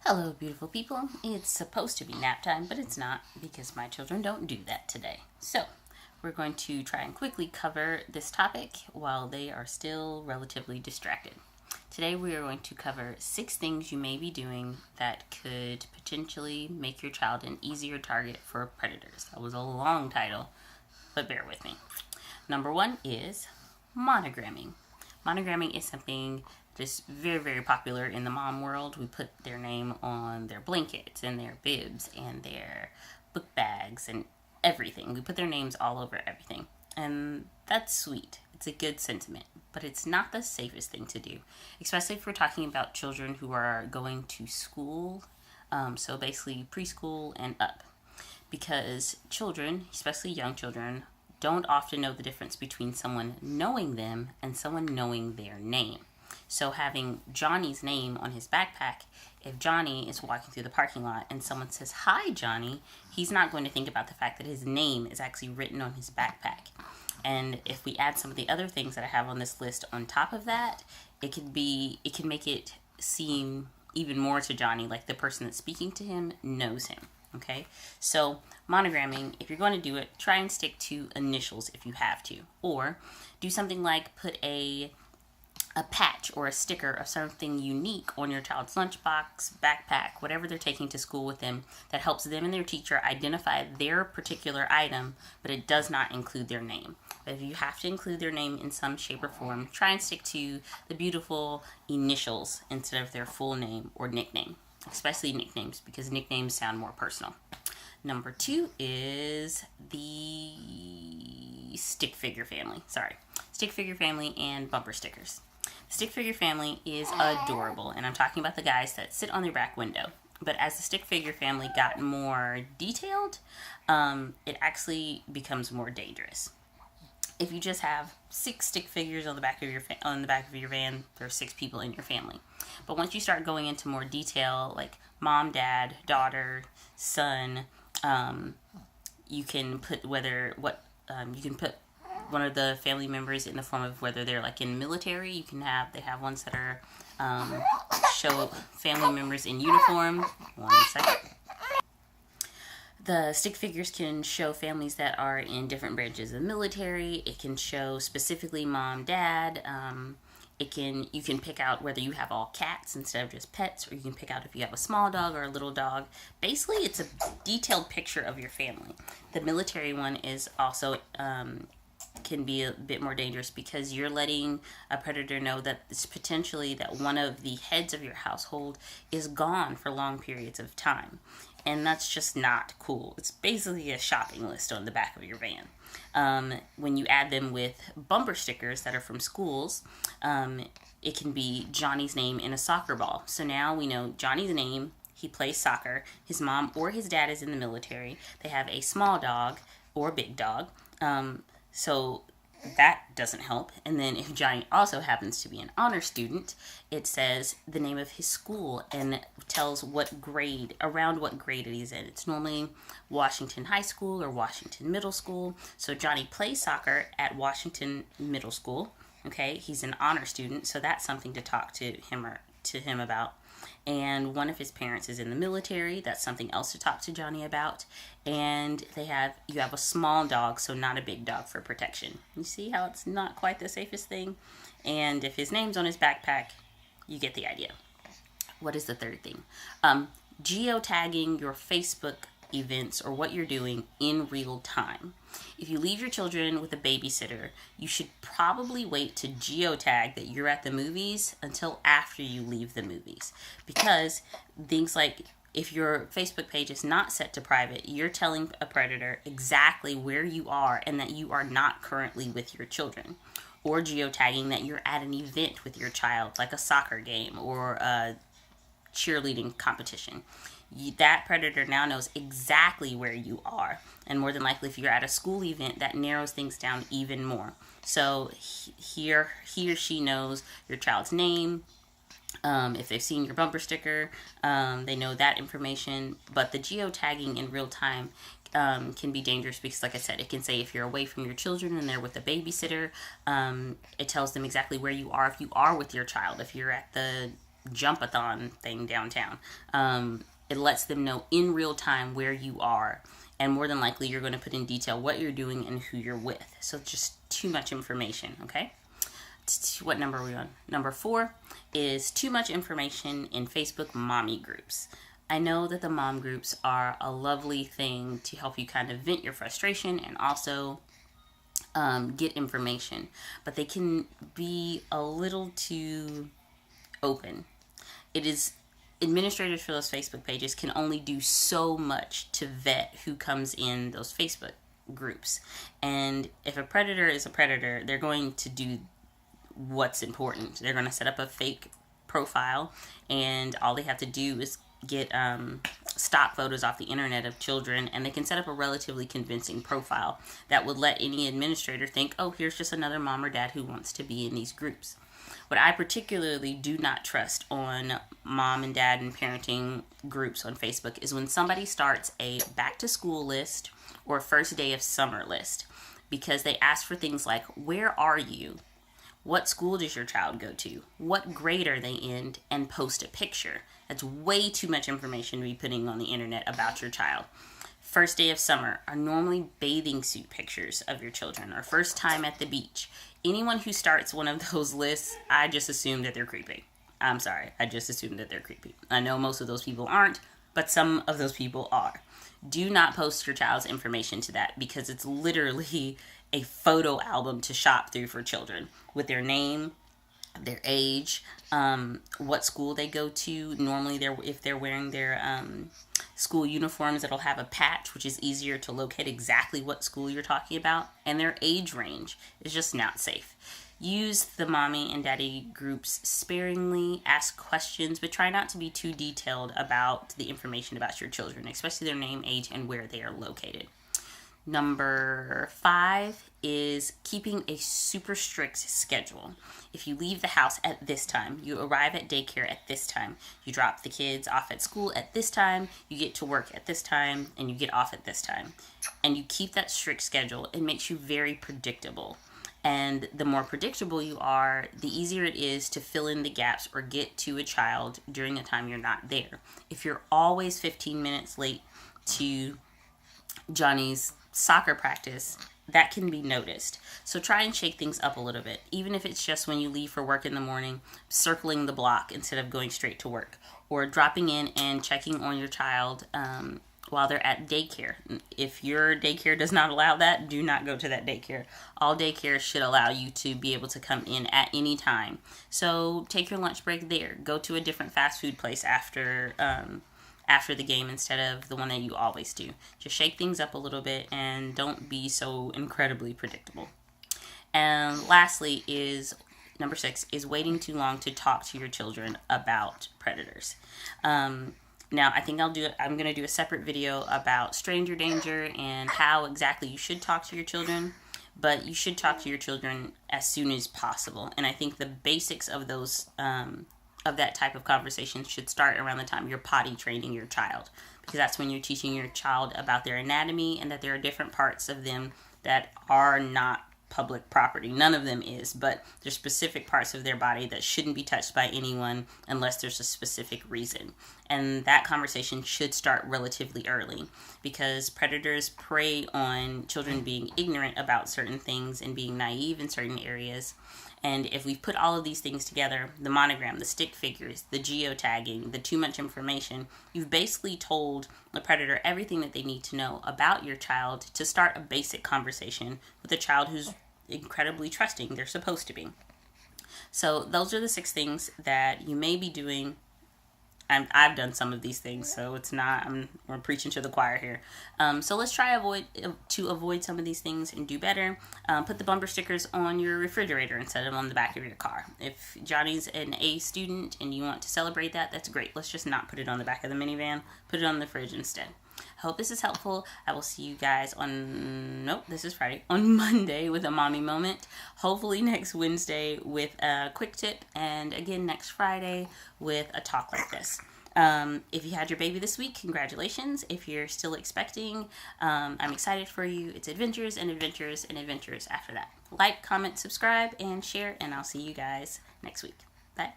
Hello, beautiful people. It's supposed to be nap time, but it's not because my children don't do that today. So, we're going to try and quickly cover this topic while they are still relatively distracted. Today, we are going to cover 6 things you may be doing that could potentially make your child an easier target for predators. That was a long title, but bear with me. Number 1 is monogramming. Monogramming is something just very, very popular in the mom world. We put their name on their blankets and their bibs and their book bags and everything. We put their names all over everything. And that's sweet. It's a good sentiment, but it's not the safest thing to do, especially if we're talking about children who are going to school, so basically preschool and up. Because children, especially young children, don't often know the difference between someone knowing them and someone knowing their name. So having Johnny's name on his backpack, if Johnny is walking through the parking lot and someone says, "Hi, Johnny," he's not going to think about the fact that his name is actually written on his backpack. And if we add some of the other things that I have on this list on top of that, it can make it seem even more to Johnny like the person that's speaking to him knows him. Okay, so monogramming, if you're going to do it, try and stick to initials if you have to, or do something like put a patch or a sticker of something unique on your child's lunchbox, backpack, whatever they're taking to school with them, that helps them and their teacher identify their particular item, but it does not include their name. But if you have to include their name in some shape or form, try and stick to the beautiful initials instead of their full name or nickname, especially nicknames, because nicknames sound more personal. Number 2 is the stick figure family. Stick figure family and bumper stickers. Stick figure family is adorable, and I'm talking about the guys that sit on their back window. But as the stick figure family got more detailed, it actually becomes more dangerous. If you just have 6 stick figures on the back of your van, there are 6 people in your family. But once you start going into more detail, like mom, dad, daughter, son, you can put one of the family members in the form of whether they're like in military. They have ones that are show family members in uniform. One second. The stick figures can show families that are in different branches of the military. It can show specifically mom, dad. You can pick out whether you have all cats instead of just pets, or you can pick out if you have a small dog or a little dog. Basically, it's a detailed picture of your family. The military one is also can be a bit more dangerous because you're letting a predator know that it's potentially that one of the heads of your household is gone for long periods of time. And that's just not cool. It's basically a shopping list on the back of your van. When you add them with bumper stickers that are from schools, it can be Johnny's name in a soccer ball. So now we know Johnny's name, he plays soccer, his mom or his dad is in the military, they have a small dog or big dog, so that doesn't help. And then if Johnny also happens to be an honor student, it says the name of his school and tells around what grade he's in. It's normally Washington High School or Washington Middle School. So Johnny plays soccer at Washington Middle School. Okay, he's an honor student, so that's something to talk to him about. And one of his parents is in the military. That's something else to talk to Johnny about. And you have a small dog, so not a big dog for protection. You see how it's not quite the safest thing? And if his name's on his backpack, you get the idea. What is the third thing? Geotagging your Facebook events or what you're doing in real time. If you leave your children with a babysitter, you should probably wait to geotag that you're at the movies until after you leave the movies. Because things like if your Facebook page is not set to private, you're telling a predator exactly where you are and that you are not currently with your children. Or geotagging that you're at an event with your child, like a soccer game or a cheerleading competition. That predator now knows exactly where you are. And more than likely, if you're at a school event, that narrows things down even more. So he or she knows your child's name. If they've seen your bumper sticker, they know that information. But the geotagging in real time can be dangerous because, like I said, it can say if you're away from your children and they're with a babysitter, it tells them exactly where you are if you are with your child. If you're at the jump-a-thon thing downtown. It lets them know in real time where you are, and more than likely you're going to put in detail what you're doing and who you're with. So just too much information, okay? What number are we on? Number 4 is too much information in Facebook mommy groups. I know that the mom groups are a lovely thing to help you kind of vent your frustration and also get information, but they can be a little too open. It is administrators for those Facebook pages can only do so much to vet who comes in those Facebook groups. And if a predator is a predator, they're going to do what's important. They're going to set up a fake profile, and all they have to do is get stock photos off the internet of children, and they can set up a relatively convincing profile that would let any administrator think, oh, here's just another mom or dad who wants to be in these groups. What I particularly do not trust on mom and dad and parenting groups on Facebook is when somebody starts a back to school list or a first day of summer list, because they ask for things like, where are you? What school does your child go to? What grade are they in? And post a picture. That's way too much information to be putting on the internet about your child. First day of summer are normally bathing suit pictures of your children, or first time at the beach. Anyone who starts one of those lists, I just assume that they're creepy. I'm sorry, I just assume that they're creepy. I know most of those people aren't, but some of those people are. Do not post your child's information to that, because it's literally a photo album to shop through for children with their name, their age, what school they go to. Normally, if they're wearing their school uniforms, it'll have a patch, which is easier to locate exactly what school you're talking about, and their age range is just not safe. Use the mommy and daddy groups sparingly, ask questions, but try not to be too detailed about the information about your children, especially their name, age, and where they are located. Number 5 is keeping a super strict schedule. If you leave the house at this time, you arrive at daycare at this time, you drop the kids off at school at this time, you get to work at this time, and you get off at this time, and you keep that strict schedule, it makes you very predictable. And the more predictable you are, the easier it is to fill in the gaps or get to a child during a time you're not there. If you're always 15 minutes late to Johnny's soccer practice, that can be noticed. So try and shake things up a little bit, even if it's just when you leave for work in the morning, circling the block instead of going straight to work, or dropping in and checking on your child while they're at daycare. If your daycare does not allow that, do not go to that daycare. All daycares should allow you to be able to come in at any time. So take your lunch break there. Go to a different fast food place after the game instead of the one that you always do. Just shake things up a little bit and don't be so incredibly predictable. And lastly is number 6 is waiting too long to talk to your children about predators. Now, I think I'm going to do a separate video about stranger danger and how exactly you should talk to your children, but you should talk to your children as soon as possible. And I think the basics of those of that type of conversation should start around the time you're potty training your child, because that's when you're teaching your child about their anatomy and that there are different parts of them that are not public property. None of them is, but there's specific parts of their body that shouldn't be touched by anyone unless there's a specific reason. And that conversation should start relatively early, because predators prey on children being ignorant about certain things and being naive in certain areas. And if we put all of these things together, the monogram, the stick figures, the geotagging, the too much information, you've basically told the predator everything that they need to know about your child to start a basic conversation with a child who's incredibly trusting. They're supposed to be. So those are the 6 things that you may be doing. I've done some of these things, so it's not, we're preaching to the choir here. So let's try to avoid some of these things and do better. Put the bumper stickers on your refrigerator instead of on the back of your car. If Johnny's an A student and you want to celebrate that, that's great. Let's just not put it on the back of the minivan. Put it on the fridge instead. I hope this is helpful. I will see you guys this is Friday, on Monday with a mommy moment. Hopefully next Wednesday with a quick tip, and again next Friday with a talk like this. If you had your baby this week, congratulations. If you're still expecting, I'm excited for you. It's adventures and adventures and adventures after that. Like, comment, subscribe, and share, and I'll see you guys next week. Bye.